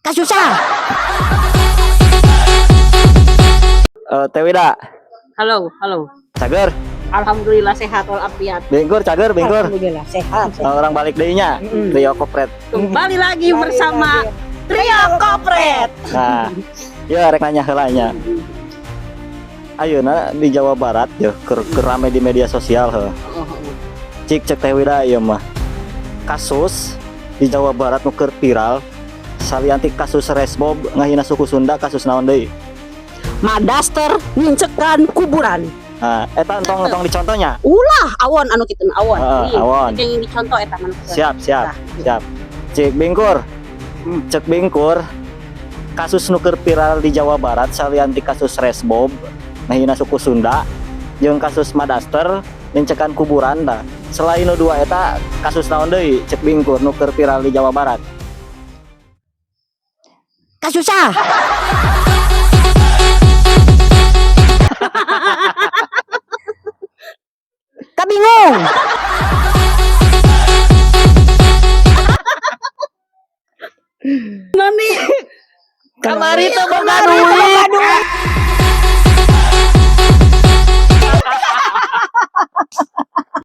Kasusah. Teh Wida, Halo, halo. cager, Alhamdulillah sehat walafiat. bengkur, cager, bengkur. Alhamdulillah sehat. Orang balik dehnya, Trio Kopret. Kembali lagi bersama Trio Kopret. Nah, ya rek nanya heulanya. Ayeuna di Jawa Barat ya keur rame di media sosial heuh. Cik cek Teh Wida ieu mah. Kasus di Jawa Barat nu keur viral salianti kasus resmob ngahina suku Sunda, kasus naon deui? Madaster ngincekan kuburan. Nah, eta tong dicontohnya. Ulah awon anu kitu awon. Heeh, awon. Yang dicontoh eta mah. Siap. Cik Bingkur. Cek Bingkur. Kasus nu keur viral di Jawa Barat salianti kasus resmob ngahina suku Sunda jeung kasus Madaster ngincekan kuburan da. Selain nu dua eta kasus naon deui Cek Bingkur nu keur viral di Jawa Barat? Kasusah. Kabingung. Nani? Kamari teh boga duit.